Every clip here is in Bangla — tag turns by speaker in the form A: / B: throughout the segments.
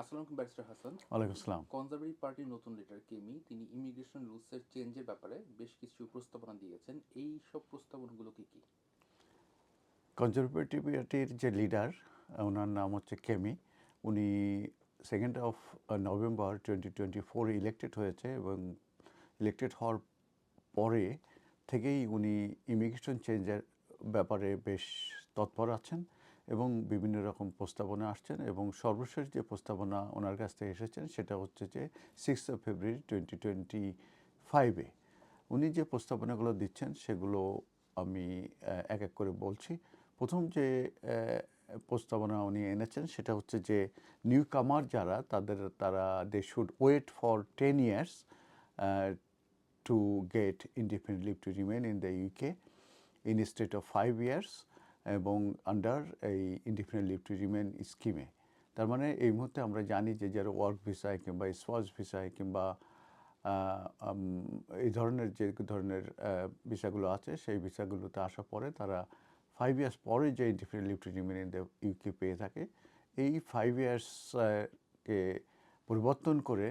A: আসসালামু আলাইকুম ব্যারিস্টার হাসান।
B: ওয়ালাইকুম আসসালাম।
A: কনজারভেটিভ পার্টির নতুন লিডার কেমি তিনি ইমিগ্রেশন রুলসের চেঞ্জের ব্যাপারে বেশ কিছু প্রস্তাবনা দিয়েছেন। এই সব প্রস্তাবনাগুলো কি কি?
B: কনজারভেটিভ পার্টির যে লিডার, ওনার নাম হচ্ছে কেমি। উনি 2 নভেম্বর 2024 ইলেক্টেড হয়েছে এবং ইলেক্টেড হওয়ার পরে থেকেই উনি ইমিগ্রেশন চেঞ্জের ব্যাপারে বেশ তৎপর আছেন এবং বিভিন্ন রকম প্রস্তাবনা আসছেন এবং সর্বশেষ যে প্রস্তাবনা ওনার কাছ থেকে এসেছেন সেটা হচ্ছে যে 6 ফেব্রুয়ারি 2025-এ উনি যে প্রস্তাবনাগুলো দিচ্ছেন সেগুলো আমি এক এক করে বলছি। প্রথম যে প্রস্তাবনা উনি এনেছেন সেটা হচ্ছে যে নিউ কামার যারা তারা they should wait for 10 years to get indefinite leave to remain in the UK instead of 5 years এবং আন্ডার এই ইনডিফিনিট লিভ টু রিমেন স্কিমে। তার মানে এই মুহূর্তে আমরা জানি যে যারা ওয়ার্ক ভিসায় কিংবা স্পাউস ভিসায় কিংবা এই ধরনের যে ধরনের ভিসাগুলো আছে সেই ভিসাগুলোতে আসার পরে তারা 5 years পরে যে indefinite leave to remain in the UK পেয়ে থাকে, এই 5 years কে পরিবর্তন করে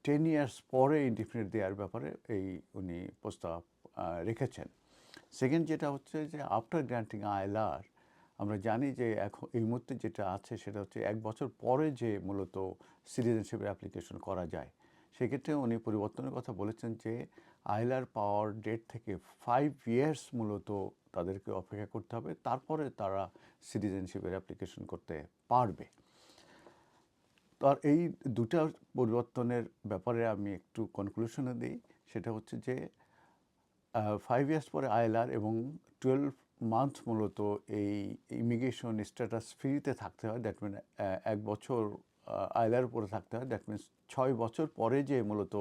B: 10 years পরে ইনডিফিনিট দেওয়ার ব্যাপারে উনি প্রস্তাব রেখেছেন। সেকেন্ড যেটা হচ্ছে যে আফটার গ্রান্টিং আইএলআর আমরা জানি যে এখন এই মুহূর্তে যেটা আছে সেটা হচ্ছে 1 বছর পরে যে মূলত সিটিজেনশিপের অ্যাপ্লিকেশন করা যায়, সেক্ষেত্রে উনি পরিবর্তনের কথা বলেছেন যে আইএলআর পাওয়ার ডেট থেকে 5 years মূলত তাদেরকে অপেক্ষা করতে হবে, তারপরে তারা সিটিজেনশিপের অ্যাপ্লিকেশন করতে পারবে। তো আর এই দুটা পরিবর্তনের ব্যাপারে আমি একটু কনক্লুশনে দিই। সেটা হচ্ছে যে 5 years পরে আইএলআর এবং 12 month মূলত এই ইমিগ্রেশন স্ট্যাটাস ফ্রিতে থাকতে হয়। দ্যাট মিন 1 বছর আইএলআর উপরে থাকতে হয়। দ্যাট মিনস 6 বছর পরে যে মূলত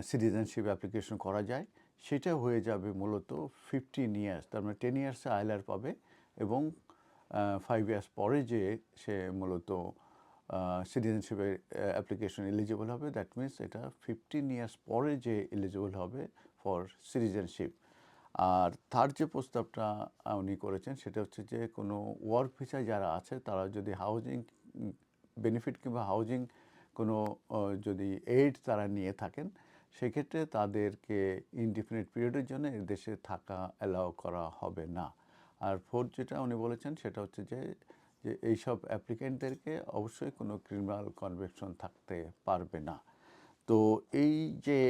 B: সিটিজেনশিপ অ্যাপ্লিকেশন করা যায় সেটা হয়ে যাবে মূলত 15 years। তার মানে 10 years আইএলআর পাবে এবং 5 years পরে যে সে মূলত সিটিজেনশিপের অ্যাপ্লিকেশন এলিজিবল হবে। দ্যাট মিনস এটা 15 years পরে যে এলিজিবল হবে ফর সিটিজেনশিপ। আর তার যে প্রস্তাবটা উনি করেছেন সেটা হচ্ছে যে কোনো ওয়ার্ক ভিসায় যারা আছে তারা যদি হাউজিং বেনিফিট কিংবা হাউজিং কোনো যদি এইড তারা নিয়ে থাকেন সেক্ষেত্রে তাদেরকে ইনডিফিনিট পিরিয়ডের জন্য দেশে থাকা অ্যালাউ করা হবে না। আর ফোর্থ যেটা উনি বলেছেন সেটা হচ্ছে যে এইসব অ্যাপ্লিকেন্টদেরকে অবশ্যই কোনো ক্রিমিনাল কনভিকশন থাকতে পারবে না। তো এই যে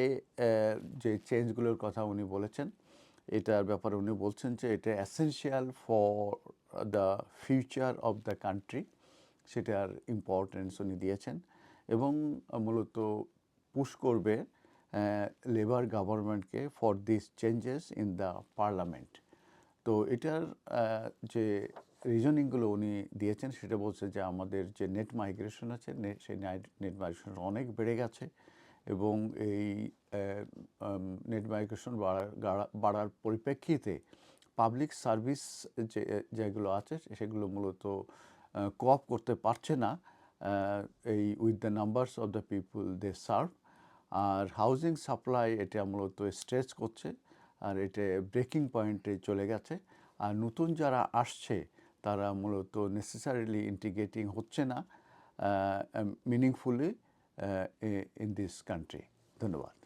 B: যে চেঞ্জগুলোর কথা উনি বলেছেন এটার ব্যাপারে উনি বলছেন যে এটা essential for the future of the country, সেটার ইম্পর্টেন্স উনি দিয়েছেন এবং মূলত পুশ করবে লেবার গভর্নমেন্টকে for this changes in the parliament. তো এটার যে রিজনিংগুলো উনি দিয়েছেন সেটা বলছে যে আমাদের যে নেট মাইগ্রেশন আছে সেই নেট মাইগ্রেশন অনেক বেড়ে গেছে এবং এই নেট মাইগ্রেশন বাড়ার পরিপ্রেক্ষিতে পাবলিক সার্ভিস যেগুলো আছে সেগুলো মূলত কোঅপ করতে পারছে না এই with the numbers of the people they serve. আর হাউজিং সাপ্লাই এটা মূলত স্ট্রেচ করছে আর এটা ব্রেকিং পয়েন্টে চলে গেছে। আর নতুন যারা আসছে তারা মূলত নেসেসারিলি ইন্টিগ্রেটিং হচ্ছে না মিনিংফুলি ইন দিস কান্ট্রি। ধন্যবাদ।